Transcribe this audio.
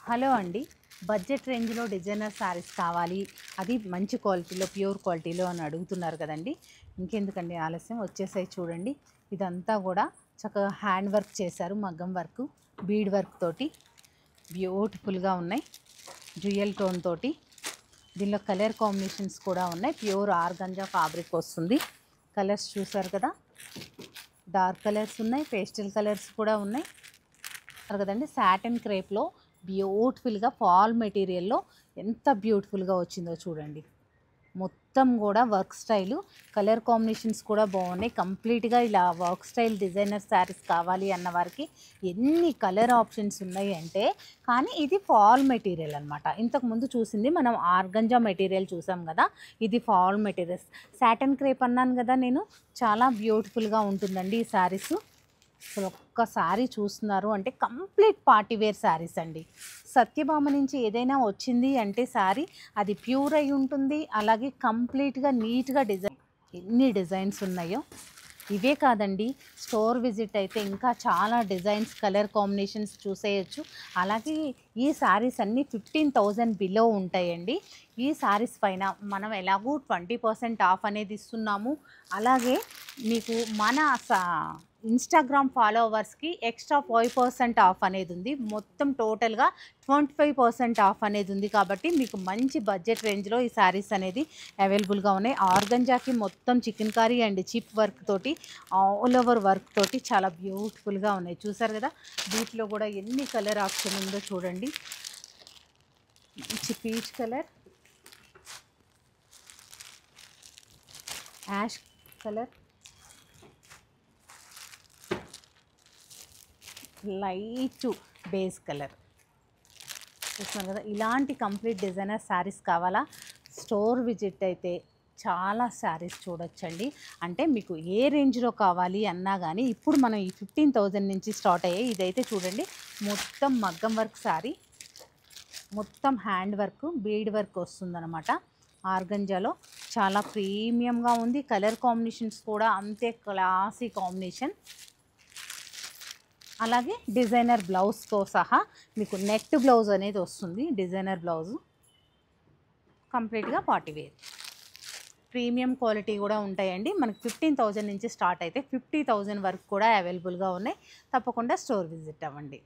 Hello అండి. Budget రేంజ్‌లో designer saris కావాలి. అది మంచి క్వాలిటీలో, ప్యూర్ క్వాలిటీలో అని అడుగుతున్నారు కదండీ. ఇంకెందుకండి ఆలస్యం, వచ్చేసాయి చూడండి. ఇదంతా కూడా చక్కగా హ్యాండ్ వర్క్ చేశారు. మగ్గం వర్క్, బీడ్ వర్క్ తోటి బ్యూటిఫుల్గా ఉన్నాయి. డ్యూయల్ టోన్ తోటి దీనిలో కలర్ కాంబినేషన్స్ కూడా ఉన్నాయి. ప్యూర్ ఆర్గంజా ఫ్యాబ్రిక్ వస్తుంది. కలర్స్ చూసారు కదా, డార్క్ కలర్స్ ఉన్నాయి, పేస్టల్ కలర్స్ కూడా ఉన్నాయి కదండి. సాటిన్ క్రేప్లో బ్యూటిఫుల్గా ఫాల్ మెటీరియల్లో ఎంత బ్యూటిఫుల్గా వచ్చిందో చూడండి. మొత్తం కూడా వర్క్ స్టైలు, కలర్ కాంబినేషన్స్ కూడా బాగున్నాయి. కంప్లీట్గా ఇలా వర్క్ స్టైల్ డిజైనర్ శారీస్ కావాలి అన్న వారికి ఎన్ని కలర్ ఆప్షన్స్ ఉన్నాయి అంటే, కానీ ఇది ఫాల్ మెటీరియల్ అనమాట. ఇంతకుముందు చూసింది మనం ఆర్గంజా మెటీరియల్ చూసాం కదా, ఇది ఫాల్ మెటీరియల్స్. సాటిన్ క్రేప్ అన్నాను కదా నేను, చాలా బ్యూటిఫుల్గా ఉంటుందండి ఈ శారీస్. అసలు ఒక్కసారి చూస్తున్నారు అంటే కంప్లీట్ పార్టీ వేర్ శారీస్ అండి. సత్యభామ నుంచి ఏదైనా వచ్చింది అంటే శారీ అది ప్యూర్ అయి ఉంటుంది. అలాగే కంప్లీట్గా నీట్గా డిజైన్, ఎన్ని డిజైన్స్ ఉన్నాయో. ఇవే కాదండి, స్టోర్ విజిట్ అయితే ఇంకా చాలా డిజైన్స్, కలర్ కాంబినేషన్స్ చూసేయచ్చు. అలాగే ఈ శారీస్ అన్నీ 15,000 బిలో ఉంటాయండి. ఈ శారీస్ పైన మనం ఎలాగూ 20% ఆఫ్ అనేది ఇస్తున్నాము. అలాగే మీకు మన ఇన్స్టాగ్రామ్ ఫాలోవర్స్కి ఎక్స్ట్రా 5% ఆఫ్ అనేది ఉంది. మొత్తం టోటల్గా 25% ఆఫ్ అనేది ఉంది. కాబట్టి మీకు మంచి బడ్జెట్ రేంజ్లో ఈ శారీస్ అనేది అవైలబుల్గా ఉన్నాయి. ఆర్గంజాకి మొత్తం chikankari and chip work తోటి, ఆల్ ఓవర్ వర్క్ తోటి చాలా బ్యూటిఫుల్గా ఉన్నాయి. చూసారు కదా, వీటిలో కూడా ఎన్ని కలర్ ఆప్షన్ ఉందో చూడండి. మంచి peach colour, ash colour, light base colour. చూస్తున్నారు కదా, ఇలాంటి కంప్లీట్ డిజైనర్ శారీస్ కావాలా, స్టోర్ విజిట్ అయితే చాలా శారీస్ చూడొచ్చండి. అంటే మీకు ఏ రేంజ్లో కావాలి అన్నా కానీ ఇప్పుడు మనం ఈ 15,000 నుంచి స్టార్ట్ అయ్యాయి. ఇదైతే చూడండి, మొత్తం మగ్గం వర్క్ శారీ, మొత్తం హ్యాండ్ వర్క్, బీడ్ వర్క్ వస్తుందన్నమాట. ఆర్గంజాలో చాలా ప్రీమియంగా ఉంది. కలర్ కాంబినేషన్స్ కూడా అంతే క్లాసీ కాంబినేషన్. అలాగే డిజైనర్ బ్లౌజ్తో సహా మీకు నెట్ బ్లౌజ్ అనేది వస్తుంది. డిజైనర్ బ్లౌజు కంప్లీట్గా పార్టీ వేర్, ప్రీమియం క్వాలిటీ కూడా ఉంటాయండి. మనకి 15,000 నుంచి స్టార్ట్ అయితే 50,000 వరకు కూడా అవైలబుల్గా ఉన్నాయి. తప్పకుండా స్టోర్ విజిట్ అవ్వండి.